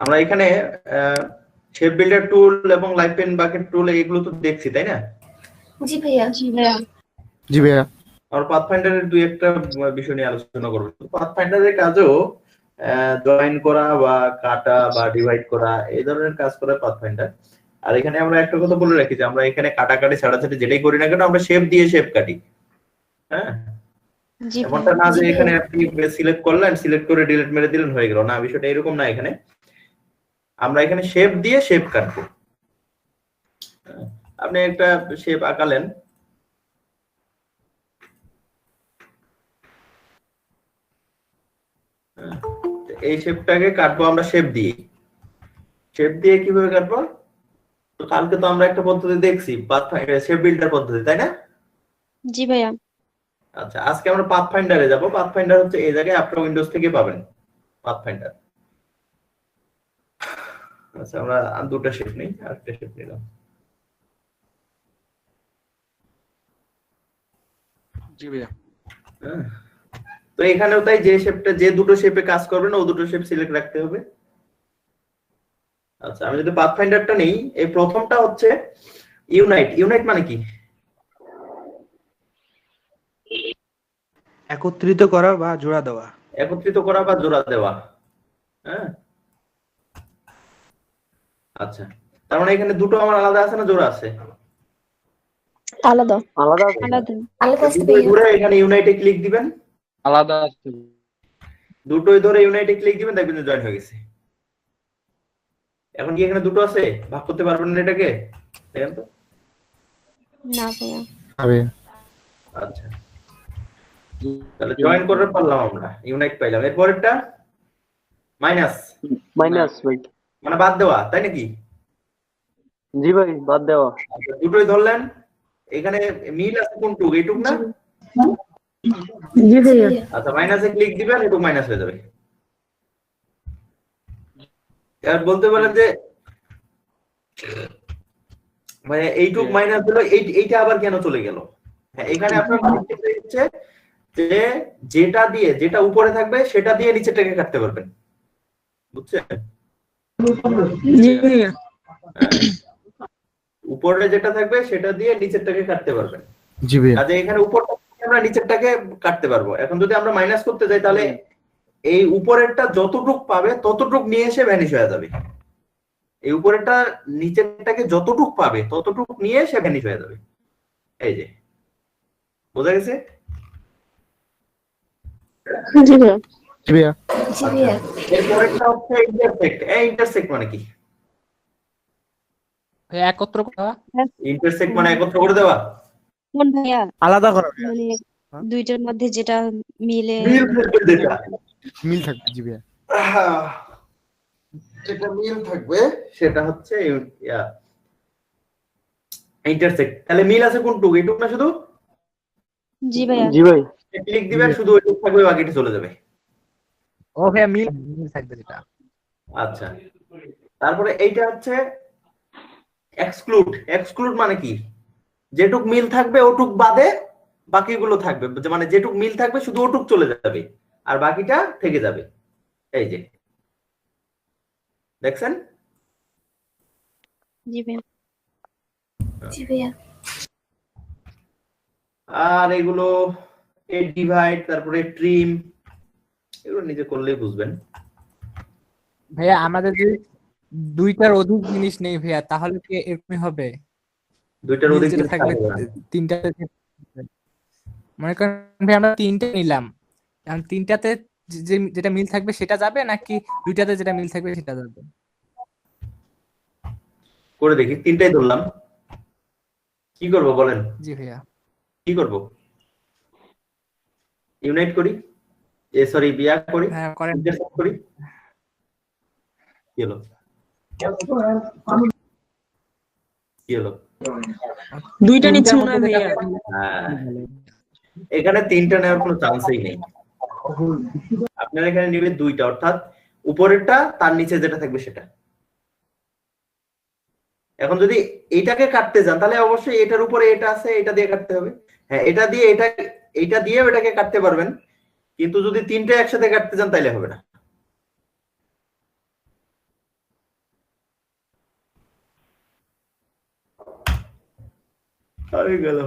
আমরা এখানে shape builder টুল এবং লাইফ পেন বাকেট টুল এগুলো তো দেখছি, তাই না? জি ভাইয়া। জি ভাইয়া। আর পাথফাইন্ডারের দুই একটা বিষয় নিয়ে আলোচনা করব। পাথফাইন্ডারের কাজও জয়েন করা বা কাটা বা ডিভাইড করা এই ধরনের কাজ করে পাথফাইন্ডার। আর এখানে আমরা একটা কথা বলে রাখি যে আমরা এখানে কাটাকাটি ছাড়াছাড়ি যেটাই করি না কেন আমরা শেপ দিয়ে শেপ কাটি। হ্যাঁ, এমনটা না যে এখানে আপনি সিলেক্ট করলেন, সিলেক্ট করে ডিলিট মেরে দিলেন হয়ে গেল, না বিষয়টা এরকম না। এখানে আমরা এখানে শেপ দিয়ে শেপ কাটবো। আপনি একটা শেপ আঁকালেন, এই শেপটাকে কাটবো আমরা শেপ দিয়ে। শেপ দিয়ে কিভাবে কাটবো? তো কালকে তো আমরা একটা পদ্ধতি দেখছি, শেপ বিল্ডার পদ্ধতি, তাই না? জি ভাইয়া। আচ্ছা, আজকে আমরা পাথফাইন্ডারে যাব। পাথফাইন্ডার হচ্ছে এই জায়গায় আপনারা উইন্ডোজ থেকে পাবেন পাথফাইন্ডার। আচ্ছা, আমরা দুটো শেপ নেই, আরেকটা শেপ নিলাম। জি ভাইয়া। তো এখানেও তাই, যে শেপটা যে দুটো শেপে কাজ করবে না ও দুটো শেপ সিলেক্ট রাখতে হবে। আচ্ছা, আমি যদি পাথফাইন্ডারটা নেই, এই প্রথমটা হচ্ছে ইউনাইট। ইউনাইট মানে কি? একত্রিত করা বা জোড়া দেওয়া। একত্রিত করা বা জোড়া দেওয়া। হ্যাঁ, আচ্ছা, তার মানে এখানে দুটো আমার আলাদা আছে না জোড়া আছে? আলাদা আলাদা আলাদা। আলাদা আছে দুটোই ভাইয়া। ধরে এখানে ইউনাইটে ক্লিক দিবেন, আলাদা আছে। দুটোই ধরে ইউনাইটে ক্লিক দিবেন, দেখবেন জয়েন হয়ে গেছে। এখন কি এখানে দুটো আছে? ভাগ করতে পারবেন না এটাকে? দেখেন তো। না ভাইয়া। আচ্ছা, তাহলে জয়েন করে পারলাম আমরা, ইউনাইট পাইলাম। এরপরেরটা মাইনাস। মাইনাস ভাই। মানে বাদ দেওয়া, তাই নাকি? জি ভাই, বাদ দেওয়া। আচ্ছা, দুটোই ধরলেন। এখানে মিল আছে কোনটুক? এইটুক না? জি ভাইয়া। আচ্ছা, মাইনাসে ক্লিক দিবেন, এটুক মাইনাস হয়ে যাবে। আর বলতে পারেন যে মানে এইটুক মাইনাস হলো, এইটা আবার কেন চলে গেল? হ্যাঁ, এখানে আপনার হচ্ছে যে যেটা দিয়ে, যেটা উপরে থাকবে সেটা দিয়ে নিচেরটাকে কাটতে পারবেন, বুঝছেন? উপরে যেটা থাকবে সেটা দিয়ে নিচেরটাকে কাটতে পারবেন। জি ভাইয়া। কাজে এখানে উপরটা থেকে আমরা নিচেরটাকে কাটতে পারবো। এখন যদি আমরা মাইনাস করতে যাই তাহলে এই উপরেরটা যতটুক পাবে ততটুক নিয়ে এসে ভ্যানিশ হয়ে যাবে। এই উপরেরটা নিচেরটাকে যতটুক পাবে ততটুক নিয়ে এসে ভ্যানিশ হয়ে যাবে। এই যে, বোঝা গেছে? জি ভাইয়া। জি ভাইয়া। জি ভাইয়া। এরপরেরটা হচ্ছে ইন্টারসেক্ট। এই ইন্টারসেক্ট মানে কি? একত্র করা। ইন্টারসেক্ট মানে একত্র করে দেওয়া, কোন ভাইয়া? আলাদা করা। মানে দুইটার মধ্যে যেটা মিলে মিল থাকবে যেটা। মিল থাকবে। জি ভাইয়া। যেটা মিল থাকবে সেটা হচ্ছে ইন্টারসেক্ট। তাহলে মিল আছে কোনটুকু? এইটুকু না শুধু? জি ভাইয়া। জি ভাই। ক্লিক দিবেন, শুধু ওইটুকু থাকবে, বাকিটা চলে যাবে। ও ভাইয়া, মিল থাকবে যেটা। আচ্ছা, তারপরে এইটা হচ্ছে এক্সক্লুড। এক্সক্লুড মানে কি? যেটুক মিল থাকবে ওটুক বাদে বাকিগুলো থাকবে, মানে যেটুক মিল থাকবে শুধু ওটুক চলে যাবে আর বাকিটা থেকে যাবে। এই যে, দেখছেন? জি ভাইয়া। জি ভাইয়া। আর এগুলো এই ডিভাইড, তারপরে ট্রিম, এগুলো নিজে করলেই বুঝবেন। ভাইয়া আমাদের যদি দুইটার অধিক জিনিস নেই ভাইয়া, তাহলে কি এরকমই হবে? দুইটার মিল অধিক যেটা জিনিস থাকবে থাকবে না। তিনটাতে, মনে করেন ভাই আমরা তিনটে নিলাম, এখন তিনটাতে যেটা মিল থাকবে সেটা যাবে নাকি দুইটাতে যেটা মিল থাকবে সেটা যাবে? করে দেখি, তিনটাই ধরলাম, কি করব বলেন? জি ভাইয়া। কি করব? ইউনাইট করি, সরি বিয়া করি, হ্যাঁ করেন। ইন্টারসেক্ট করি, কি হলো? কি হলো? দুইটা নিচ্ছি মনে হয় ভাইয়া। হ্যাঁ, এখানে তিনটা নেওয়ার কোনো চান্সই নেই। আপনারা এখানে নেবেন দুইটা, অর্থাৎ উপরেরটা তার নিচে যেটা থাকবে সেটা। এখন যদি এইটাকে কাটতে যান তাহলে অবশ্যই এটার উপরে এটা আছে, এটা দিয়ে কাটতে হবে। হ্যাঁ, এটা দিয়ে এটা দিয়ে এটাকে কাটতে পারবেন, কিন্তু যদি তিনটা একসাথে কাটতে যান তাহলে হবে না। হয়ে গেল।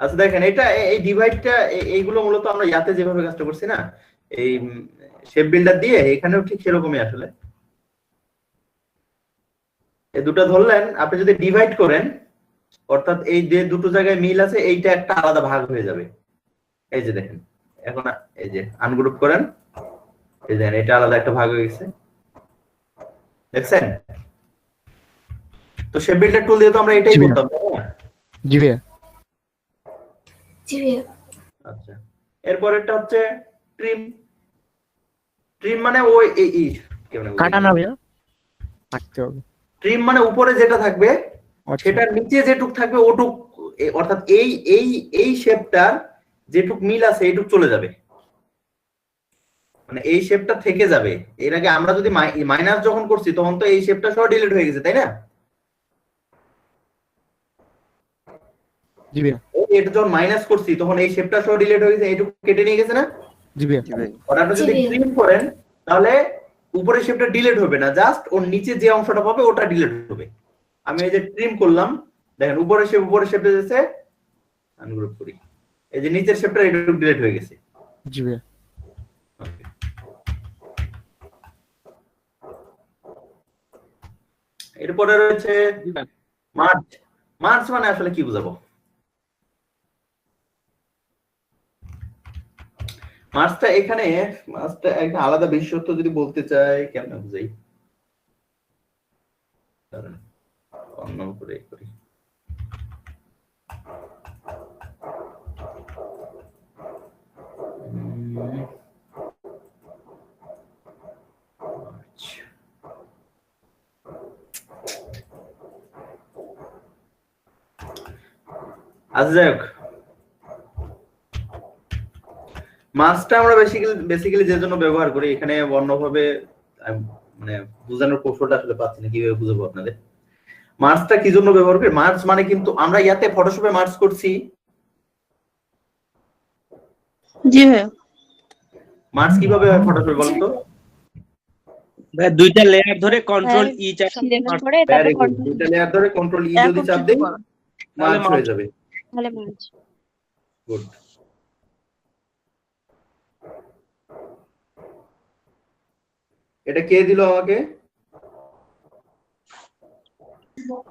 আচ্ছা দেখেন, এটা এই ডিভাইডটা এইগুলো মূলত আমরা ইয়াতে যেভাবে কাজটা করছি না, এই শেপ বিল্ডার দিয়ে, এখানেও ঠিক সেরকমই আসলে। এই দুটো ধরলেন, আপনি যদি ডিভাইড করেন, অর্থাৎ এই যে দুটো জায়গায় মিল আছে, এইটা একটা আলাদা ভাগ হয়ে যাবে। এই যে দেখেন, এখন এই যে আনগ্রুপ করেন, এই দেখেন এটা আলাদা একটা ভাগ হয়ে গেছে, দেখছেন? তো শেপ বিল্ডার টুল দিয়ে তো আমরা এটাই করতাম, তাই না? জি ভাইয়া। জি ভাইয়া। আচ্ছা, এরপরেরটা হচ্ছে ট্রিম। ট্রিম মানে ওই এই কেমনে বলি? কাটা না ভাইয়া, কাটতে হবে। ট্রিম মানে উপরে যেটা থাকবে আচ্ছা। সেটার নিচে যেটুক থাকবে ওটুক, অর্থাৎ এই এই এই শেপটার যেটুক মিল আছে এইটুক চলে যাবে, মানে এই শেপটা থেকে যাবে। এর আগে আমরা যদি মাইনাস যখন করছি তখন তো এই শেপটা সহ ডিলিট হয়ে গেছে, তাই না? জি ভাইয়া। এটা যখন মাইনাস করছি তখন এই শেপটা সহ ডিলিট হয়ে গেছে, এইটুকু কেটে নিয়ে গেছে না? জি ভাইয়া। আর আপনি যদি জি। ট্রিম করেন তাহলে উপরের শেপটা ডিলিট হবে না, জাস্ট ওর নিচে যে অংশটা পাবে ওটা ডিলিট হবে। আমি এই যে ট্রিম করলাম, দেখেন উপরের শেপটা যাচ্ছে, আনগ্রুপ করি, এই যে নিচের শেপটা এটা ডিলিট হয়ে গেছে। জি ভাইয়া। এরপরে রয়েছে মার্জ। মার্জ মানে আসলে কি বুঝাবো? মার্জটা এখানে, মার্জটা একটা আলাদা বিশেষত্ব যদি বলতে চাই, কেমন বুঝাই, অন্য করে করি। আচ্ছা যাই হোক, মার্জটা আমরা বেসিক্যালি যে জন্য ব্যবহার করি, এখানে অন্যভাবে মানে বোঝানোর কৌশলটা আসলে পাচ্ছি না, কিভাবে বুঝাবো আপনাদের। মার্জটা কি জন্য ব্যবহার করি? মার্জ মানে কিন্তু আমরা ইয়াতে ফটোশপে মার্জ করছি। জি ভাইয়া। মার্জ কিভাবে হয় ফটোশপে বলেন তো? ভাই দুইটা লেয়ার ধরে কন্ট্রোল ই চাপ সিলেক্ট করে তারপর কন্ট্রোল দুইটা লেয়ার ধরে কন্ট্রোল ই যদি চাপ দেই মার্জ হয়ে যাবে। তাহলে মার্জ। গুড। এটা কে দিল আমাকে?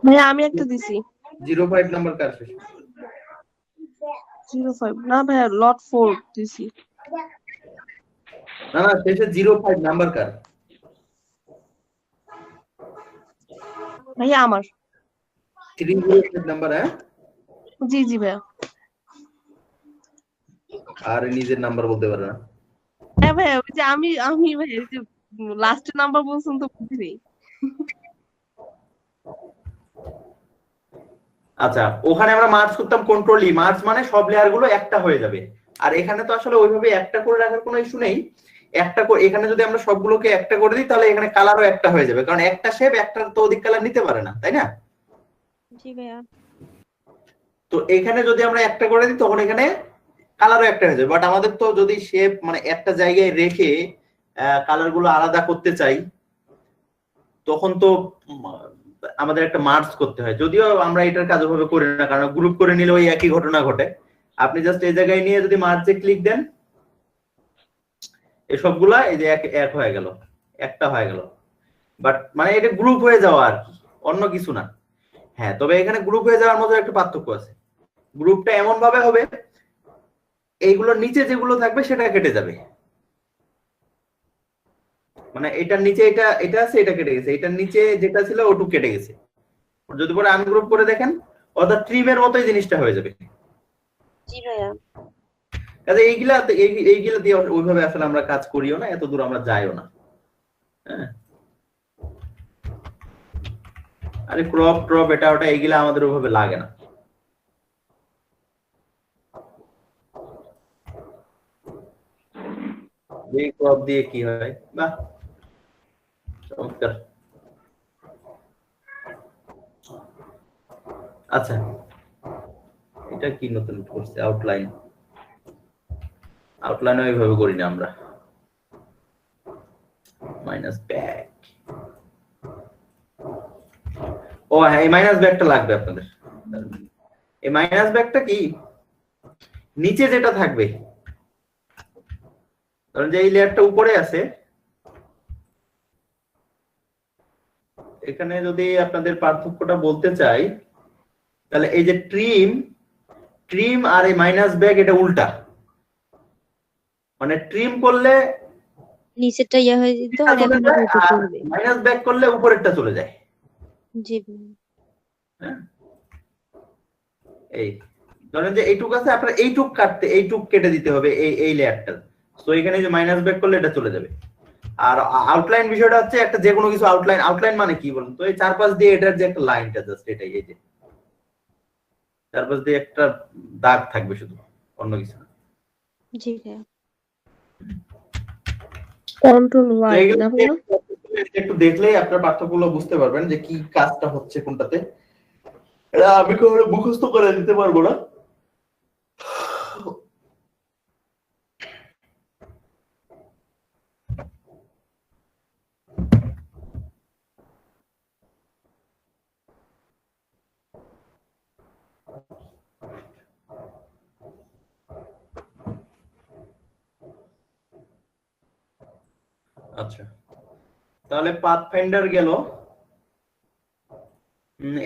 ভাইয়া আমি একটা দিছি 05 নাম্বার কার শেষ? 05 না ভাইয়া লট 4 দিছি। না না, শেষে 05 নাম্বার কার? ভাইয়া আমার। 305 নাম্বার। হ্যাঁ জি জি ভাইয়া। আর নিজের নাম্বার বলতে পারে না। হ্যাঁ ভাইয়া ওই যে আমি ভাইয়া ওই যে লাস্টের নাম্বার বলছেন তো বুঝিনি। আচ্ছা, ওখানে আমরা মার্জ করতাম কন্ট্রোল ই, মার্জ মানে সব লেয়ার গুলো একটা হয়ে যাবে। আর এখানে তো আসলে ওইভাবে একটা করে রাখার কোনো ইস্যু নেই। একটা করে এখানে যদি আমরা সবগুলোকে একটা করে দিই তাহলে এখানে কালারও একটা হয়ে যাবে, কারণ একটা শেপ একটা তো অধিক কালার নিতে পারে না, তাই না? জি ভাইয়া। তো এখানে যদি আমরা একটা করে দিই তখন এখানে কালারও একটা হয়ে যাবে। বাট আমাদের তো যদি শেপ মানে একটা জায়গায় রেখে কালার গুলো আলাদা করতে চাই তখন তো আমাদের একটা মার্জ করতে হয়। যদিও আমরা এটার কাজ ওভাবে করি না, কারণ গ্রুপ করে নিলে ওই একই ঘটনা ঘটে। আপনি জাস্ট এই জায়গায় নিয়ে যদি মার্জে ক্লিক দেন, এই সবগুলা এই যে এক হয়ে গেল, একটা হয়ে গেল। বাট মানে এটা গ্রুপ হয়ে যাওয়া আর কি, অন্য কিছু না। হ্যাঁ, তবে এখানে গ্রুপ হয়ে যাওয়ার মধ্যে একটা পার্থক্য আছে। গ্রুপটা এমন ভাবে হবে, এইগুলোর নিচে যেগুলো থাকবে সেটা কেটে যাবে। মানে এটার নিচে এটা আছে, এটা কেটে গেছে, এটার নিচে যেটা ছিল ওটুকু কেটে গেছে। যদি পরে আনগ্রুপ করে দেখেন, অর্থাৎ ট্রিমের মতোই জিনিসটা হয়ে যাবে। জি ভাইয়া। কাজে এইগুলা দিয়ে ওইভাবে আসলে আমরা কাজ করিও না, এত দূর আমরা যাইও না। হ্যাঁ, আরে ক্রপ এটা ওটা এইগুলা আমাদের ওইভাবে লাগে না। এই ক্রপ দিয়ে কি হয়? বাহ, চমৎকার। আচ্ছা, এটা কি নতুন করছে? আউটলাইন। আউটলাইনে ওইভাবে করি না আমরা। মাইনাস ব্যাক, ও হ্যাঁ, এই মাইনাস ব্যাকটা লাগবে আপনাদের। এই মাইনাস ব্যাকটা কি, নিচে যেটা থাকবে, ধরেন যে এই লেয়ারটা উপরে আছে, এখানে যদি আপনাদের পার্থক্যটা বলতে চাই, তাহলে এই যে ট্রিম আর এই মাইনাস ব্যাক এটা উল্টা, মানে ট্রিম করলে নিচেরটা ইয়ে হয়ে যেত আর এখন এটা উপরে হবে। মাইনাস ব্যাক করলে উপরেরটা চলে যায়। জি ভাইয়া। হ্যাঁ, এই ধরেন যে এইটুক আছে, আপনার এইটুক কাটতে এইটুক কেটে দিতে হবে এই লেয়ারটা। তো এখানে যে মাইনাস ব্যাক করলে এটা চলে যাবে। আর আউটলাইন বিষয়টা হচ্ছে একটা যে কোনো কিছু আউটলাইন মানে কি বলুন তো, এই চারপাশ দিয়ে এটার যে একটা লাইনটা জাস্ট এটাই, এই যে চারপাশ দিয়ে একটা দাগ থাকবে শুধু, অন্য কিছু না। জি ভাইয়া। কন্ট্রোল তো ওয়াই এগুলো না ভাইয়া? একটু দেখলেই আপনার পার্থক্যগুলো বুঝতে পারবেন যে কি কাজটা হচ্ছে কোনটাতে। এটা আমি কখনো মুখস্থ করে দিতে পারবো না। আচ্ছা, তাহলে পাথফাইন্ডার গেল,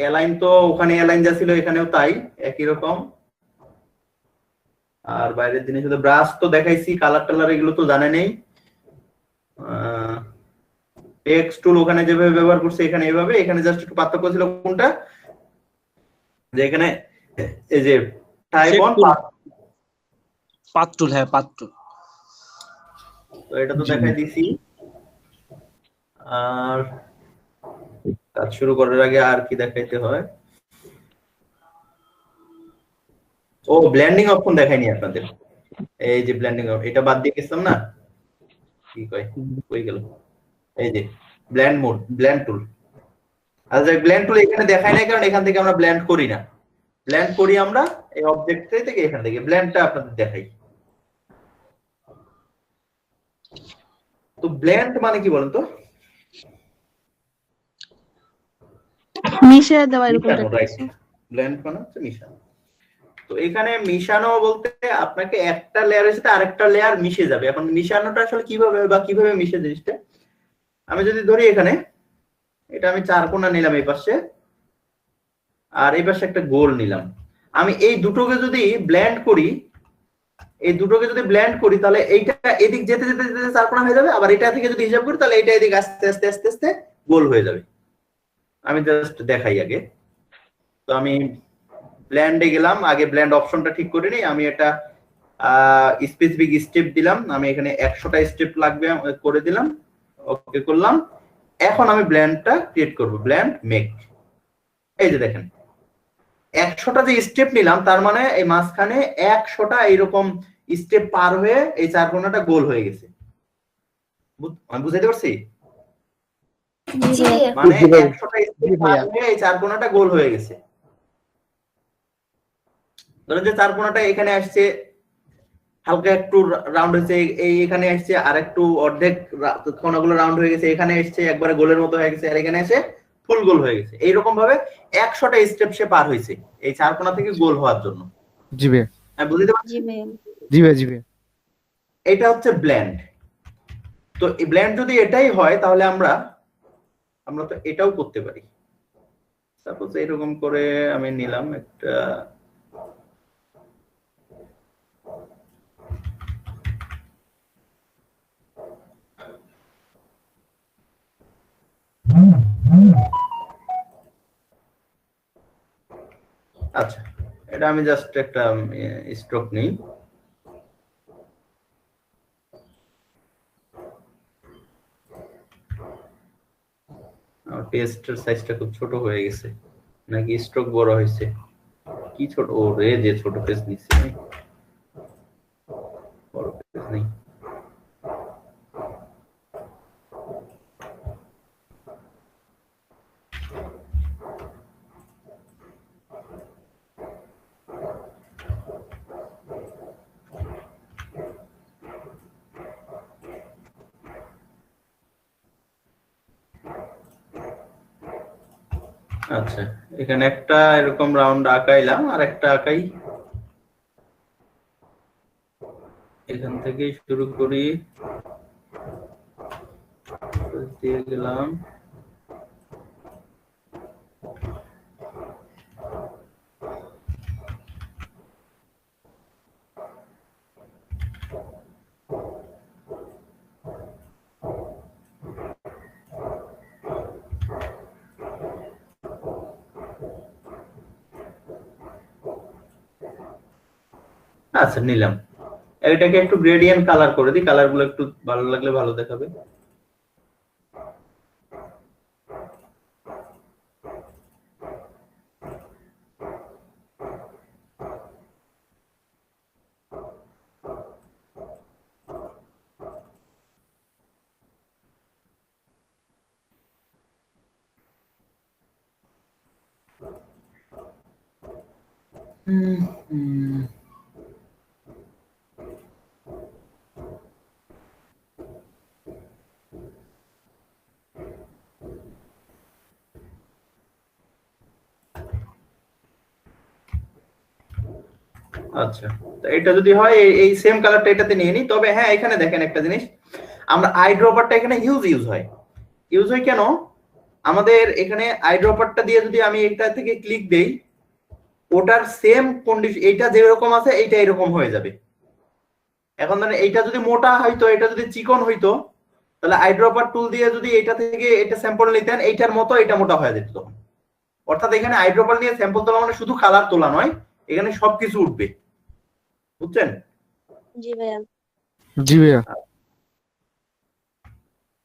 অ্যালাইন তো ওখানে অ্যালাইন যা ছিল এখানেও তাই একই রকম। আর বাইরের জিনিস শুধু ব্রাশ তো দেখাইছি, কালার টালার এগুলো তো জানে নেই। টেক্সট টুল ওখানে যেভাবে ব্যবহার করছে এখানে এভাবে, এখানে জাস্ট একটু পার্থক্য ছিল কোনটা, যে এখানে এই যে টাইপ অন পাথ টুল, হ্যাঁ পাথ টুল। তো এটা তো দেখাই দিছি। আর কাজ শুরু করার আগে আর কি দেখাইতে হয়, ও ব্লেন্ডিং অপশন দেখাইনি আপনাদের। এই যে ব্লেন্ডিং, এটা বাদ দিয়ে গেছিলাম না, কি কয় কই গেল, এই যে ব্লেন্ড মোড, ব্লেন্ড টুল। আচ্ছা, ব্লেন্ড টুল এখানে দেখাই না কারণ এখান থেকে আমরা ব্লেন্ড করি না, ব্লেন্ড করি আমরা এই অবজেক্ট থেকে, এখান থেকে ব্লেন্ডটা আপনাদের দেখাই। তো ব্লেন্ড মানে কি বলেন তো? মিশে দেওয়া এরকম মিশানো, টাইপের রাইট। কিছু। ব্লেন্ড মানে হচ্ছে মিশানো। তো এখানে মিশানো বলতে আপনাকে একটা লেয়ারের সাথে আরেকটা লেয়ার মিশে যাবে। এখন মিশানোটা আসলে কিভাবে বা কিভাবে মিশে জিনিসটা, আমি যদি ধরি এখানে এটা আমি চার কোণা নিলাম এই পাশে, আর এই পাশে একটা গোল নিলাম, আমি এই দুটোকে যদি ব্লেন্ড করি, তাহলে এইটা এদিক যেতে যেতে যেতে চার কোণা হয়ে যাবে, আবার এটা থেকে যদি হিসাব করি তাহলে এটা এদিক আস্তে আস্তে আস্তে আস্তে গোল হয়ে যাবে। আমি জাস্ট দেখাই আগে। তো আমি ব্লেন্ডে গেলাম, আগে ব্লেন্ড অপশনটা ঠিক করে নিই। আমি এটা স্পেসিফিক স্টেপ দিলাম, আমি এখানে 100টা স্টেপ লাগবে করে দিলাম, ওকে করলাম। এখন আমি ব্লেন্ডটা ক্রিয়েট করব, ব্লেন্ড মেক। এই যে দেখেন 100টা যে স্টেপ নিলাম, তার মানে এই মাঝখানে 100টা এইরকম স্টেপ পার হয়ে এই চার কোণাটা গোল হয়ে গেছে। আমি বুঝাইতে পারছি? জি ভাইয়া। মানে 100টা স্টেপ পার হয়ে এই চার কোণাটা গোল হয়ে গেছে। ধরেন যে চার কোণাটা এখানে আসছে হালকা একটু রাউন্ড হয়েছে, এই এখানে আসছে আর একটু অর্ধেক কোণাগুলো রাউন্ড হয়ে গেছে, এখানে এসছে একবারে গোলের মতো হয়ে গেছে, আর এখানে এসে ফুল গোল হয়ে গেছে। এইরকম ভাবে 100টা স্টেপ সে পার হয়েছে এই চার কোণা থেকে গোল হওয়ার জন্য। জি ভাইয়া। আমি বুঝতে পারছি? জি ভাইয়া। জি ভাইয়া। জি ভাইয়া। এটা হচ্ছে ব্লেন্ড। তো এই ব্লেন্ড যদি এটাই হয় তাহলে আমরা তো এটাও করতে পারি। সাপোজ এরকম করে আমি নিলাম একটা, আচ্ছা এটা আমি জাস্ট একটা স্ট্রোক নেই। পেজটার সাইজটা খুব ছোট হয়ে গেছে, নাকি স্ট্রোক বড় হয়েছে? কি ছোট, ও রে যে ছোট পেজ নিচ্ছে, বড় পেজ নেই। আচ্ছা, এখানে একটা এরকম রাউন্ড আঁকাইলাম, আর একটা আঁকাই। এখান থেকে শুরু করি, দিয়ে গেলাম। আচ্ছা, নিলাম। এটাকে একটু গ্রেডিয়েন্ট কালার করে দিই, কালার গুলো একটু ভালো লাগলে ভালো দেখাবে। আচ্ছা, তো এটা যদি হয় এই সেম কালারটা এটাতে নিয়ে নিই। তবে হ্যাঁ, এখানে দেখেন একটা জিনিস, আমরা আই ড্রপারটা এখানে ইউজ হয় কেন? আমাদের এখানে আই ড্রপারটা দিয়ে যদি আমি এটা থেকে ক্লিক দেই, ওটার সেম কন্ডিশন, এইটা যেরকম আছে এইটা এরকম হয়ে যাবে। এখন মানে এইটা যদি মোটা হইতো, এটা যদি চিকন হইতো, তাহলে আই ড্রপার টুল দিয়ে যদি এটা থেকে এটা স্যাম্পল নিতেন, এইটার মতো এটা মোটা হয়ে যেত তখন। অর্থাৎ এখানে আই ড্রপার দিয়ে স্যাম্পল তোলা মানে শুধু কালার তোলা নয়, এখানে সবকিছু উঠবে, বুঝছেন? জি ভাইয়া। জি ভাইয়া।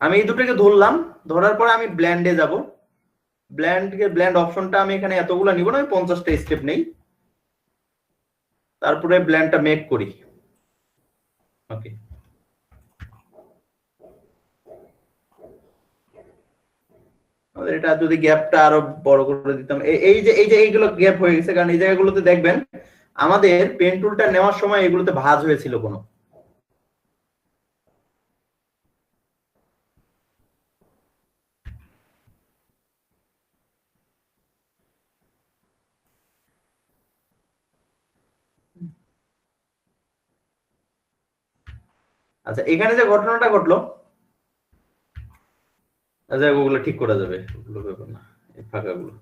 আমি এই দুটোকে ধরলাম, ধরার পরে আমি ব্ল্যান্ডে যাব। ব্ল্যান্ড অপশনটা আমি এখানে এতগুলো নিব না, আমি 50টা স্টেপ নেই, তারপরে ব্ল্যান্ডটা মেক করি। ওকে, এটা যদি গ্যাপটা আরো বড় করে দিতাম, এই যে এইগুলো গ্যাপ হয়ে গেছে, কারণ এই জায়গাগুলোতে দেখবেন আমাদের পেন টুলটা নেওয়ার সময় এগুলোতে ভাঁজ হয়েছিল কোনো। আচ্ছা, এখানে যে ঘটনাটা ঘটলো, আচ্ছা ওগুলো ঠিক করা যাবে, ওগুলো ব্যাপার না, এই ফাঁকাগুলো।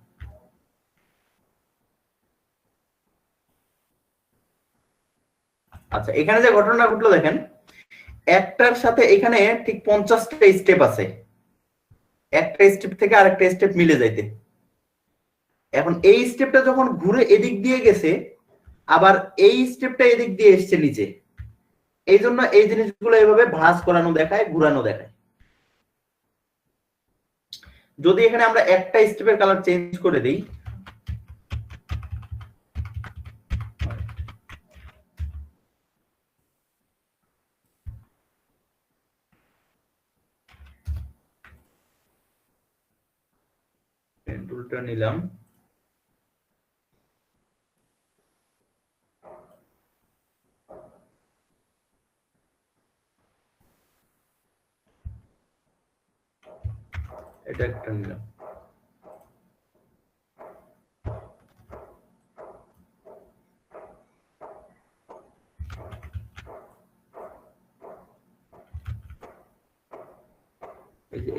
আচ্ছা, এখানে যে ঘটনাটা ঘটলো দেখেন, একটার সাথে এখানে ঠিক 50টা স্টেপ আছে, একটা স্টেপ থেকে আরেকটা স্টেপ মিলে যাইতে। এখন এই স্টেপটা যখন ঘুরে এদিক দিয়ে গেছে, আবার এই স্টেপটা এদিক দিয়ে এসছে নিচে, এই জন্য এই জিনিসগুলো এইভাবে ভাঁজ করানো দেখায়, ঘুরানো দেখায়। যদি এখানে আমরা একটা স্টেপের কালার চেঞ্জ করে দিই, পেন টুলটা নিলাম, এটা একটা নিলাম,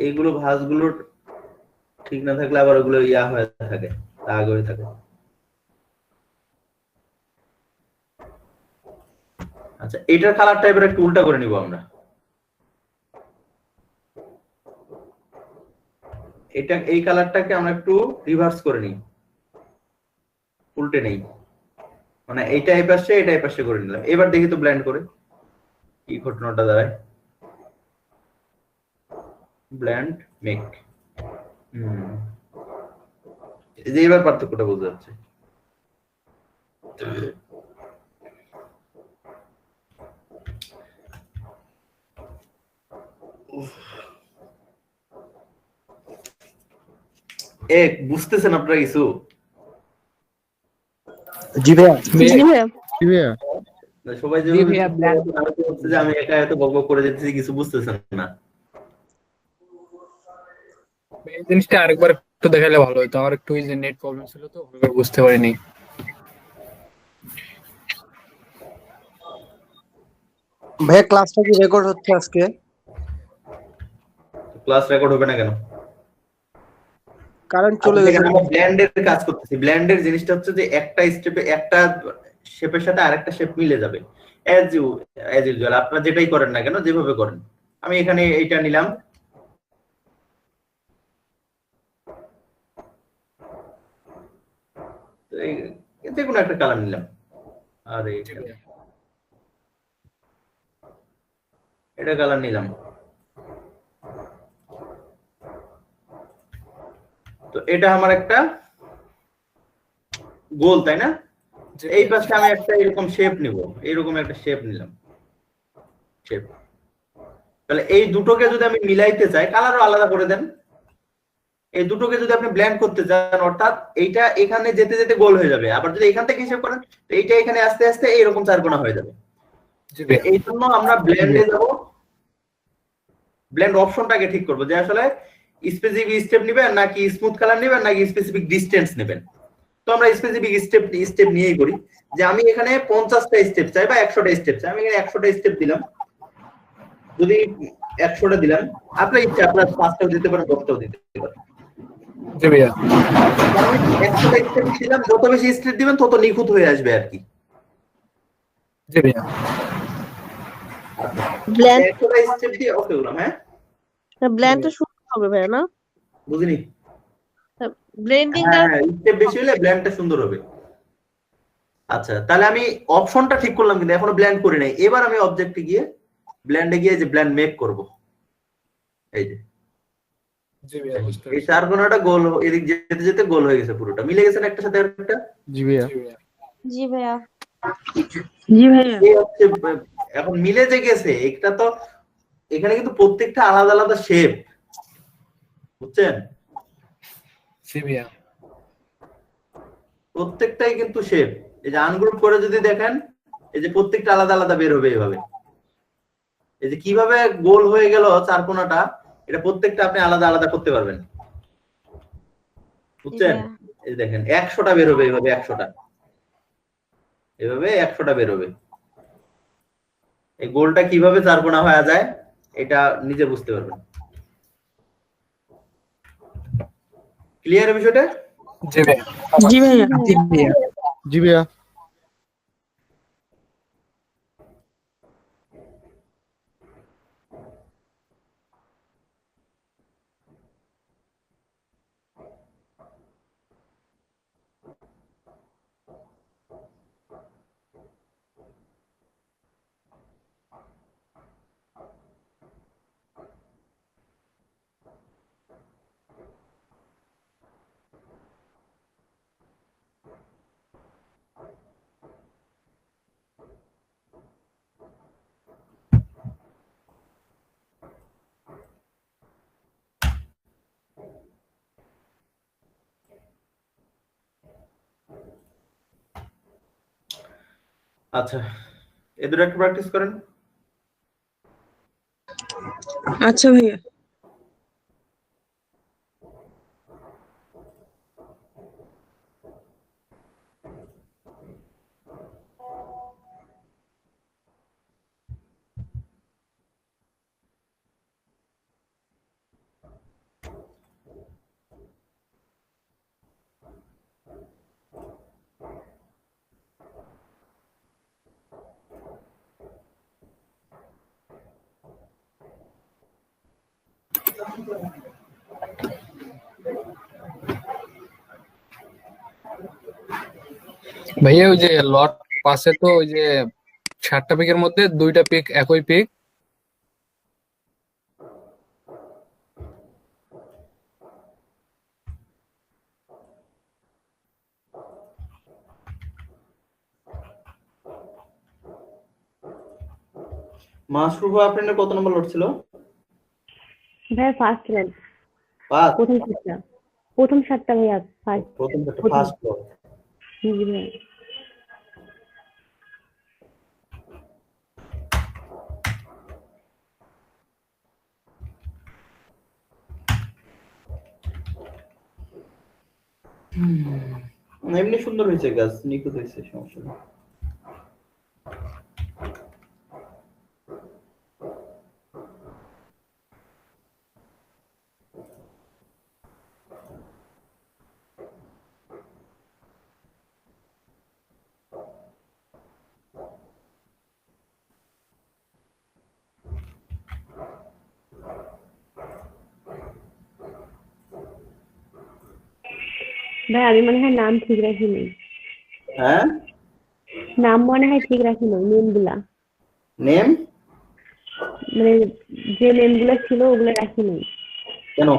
এইগুলো ভাঁজগুলো ঠিক না থাকলে আবার ওগুলো ইয়া হয়ে থাকে, দাগ হয়ে থাকে। আচ্ছা, এটার কালারটা এবার একটু উল্টা করে নিব আমরা। এই কালারটাকে আমরা একটু রিভার্স করে নিই, উল্টে নেই, মানে এইটা এই পাশে এটা এই পাশে করে নিলাম। এবার দেখি তো ব্লেন্ড করে কি ঘটনাটা দাঁড়ায়। ব্লেন্ড মেক, এই যে এবার পার্থক্যটা বোঝা যাচ্ছে। বুঝতেছেন আপনারা কিছু? জি ভাইয়া। জি ভাইয়া। জি ভাইয়া। সবাই যে আমি একা এত বকবক করে যেতেছি, কিছু বুঝতেছেন না। এই জিনিসটা আরেকবার একটু দেখালে ভালো হতো, আমার একটু নেট প্রবলেম ছিল তো ভালোভাবে বুঝতে পারিনি। ভাইয়া ক্লাসটা কি রেকর্ড হচ্ছে আজকে? ক্লাস রেকর্ড হবে না কেন? কারেন্ট চলে গেছে। আমরা ব্ল্যান্ডের কাজ করতেছি। ব্ল্যান্ডের জিনিসটা হচ্ছে যে একটা স্টেপে একটা শেপের সাথে আরেকটা শেপ মিলে যাবে, অ্যাজ ইউজুয়াল আপনারা যেটাই করেন না কেন, যেভাবে করেন। আমি এখানে এইটা নিলাম, যে কোনো একটা কালার নিলাম, আর এটা কালার নিলাম। তো এটা আমার একটা গোল, তাই না? এই পাশে আমি একটা এরকম শেপ নিব, এরকম একটা শেপ নিলাম, শেপ। তাহলে এই দুটোকে যদি আমি মিলাইতে চাই, কালারও আলাদা করে দেন। এই দুটোকে যদি আপনি ব্লেন্ড করতে চান, অর্থাৎ এইটা এখানে যেতে যেতে গোল হয়ে যাবে, আবার যদি এখান থেকে হিসাব করেন তো এইটা এখানে আস্তে আস্তে এইরকম চারকোনা হয়ে যাবে। এই জন্য আমরা ব্লেন্ডে যাব, ব্লেন্ড অপশনটাকে ঠিক করবো যে আসলে স্পেসিফিক স্টেপ নেবেন নাকি স্মুথ কালার নেবেন নাকি স্পেসিফিক ডিসটেন্স নেবেন। তো আমরা স্পেসিফিক স্টেপ নিয়েই করি, যে আমি এখানে 50টা স্টেপ চাই বা 100টা স্টেপ চাই, আমি এখানে 100টা স্টেপ দিলাম। যদি 100টা দিলাম, আপনার ইচ্ছা, আপনার 5টাও দিতে পারেন, 10টাও দিতে পারেন। জি ভাইয়া। 100টা স্টেপ দিলাম, যত বেশি স্টেপ দিবেন তত নিখুঁত হয়ে আসবে আর কি। জি ভাইয়া। ব্ল্যান্ড 100টা স্টেপ দিয়ে ওকে বললাম। হ্যাঁ, ব্ল্যান্ডটা সুন্দর হবে ভাই না? বুঝিনি। ব্লেন্ডিংটা হ্যাঁ, স্টেপ বেশি হলে ব্ল্যান্ডটা সুন্দর হবে। আচ্ছা, তাহলে আমি অপশনটা ঠিক করলাম কিন্তু এখনো ব্ল্যান্ড করি নাই। এবার আমি অবজেক্টে গিয়ে ব্ল্যান্ডে গিয়ে যে ব্ল্যান্ড মেক করব, এই যে জি ভাইয়া বুঝতে এই পেরেছি। চার কোণাটা গোল, এদিক যেতে যেতে গোল হয়ে গেছে, পুরোটা মিলে গেছে না একটার সাথে আরেকটা। জি ভাইয়া। জি ভাইয়া। জি ভাইয়া। এই হচ্ছে এখন মিলে যে গেছে, এটা তো এখানে কিন্তু প্রত্যেকটা আলাদা আলাদা শেপ, বুঝছেন? জি ভাইয়া। প্রত্যেকটাই কিন্তু শেপ। এই যে আনগ্রুপ করে যদি দেখেন, এই যে প্রত্যেকটা আলাদা আলাদা বের হবে এইভাবে। এই যে কিভাবে গোল হয়ে গেল চার কোণাটা, এটা প্রত্যেকটা আপনি আলাদা আলাদা করতে পারবেন, বুঝছেন? এই যে দেখেন 100টা বের হবে এইভাবে, 100টা এভাবে 100টা বের হবে। এই গোলটা কিভাবে চার কোণা হয়ে যায় এটা নিজে বুঝতে পারবেন। ক্লিয়ার বিষয়টা? জি ভাইয়া। জি ভাইয়া। জি ভাইয়া। জি ভাইয়া। আচ্ছা, এই দুটো একটু প্র্যাকটিস করেন। আচ্ছা ভাইয়া। ভাইয়া ওই যে লট পাশে তো ওই যে 7টা পিকের মধ্যে 2টা পিক একই পিক। মাশরুফ আপনার কত নম্বর লট ছিল? ভাইয়া ফার্স্ট ছিলেন, পাঁচ। প্রথম সাতটা ভাইয়া ফার্স্ট। প্রথম ফার্স্ট লট। জি ভাইয়া। এমনি সুন্দর হয়েছে, গাছ নিখুঁত হয়েছে, সমস্যা নেই। ভাই আমি মনে হয় নাম ঠিক রাখি নাই, হ্যাঁ, নাম মনে হয় ঠিক রাখি নাই, নেম গুলা নেম মানে যে নেম গুলা ছিল ওগুলা রাখি নাই। কেন?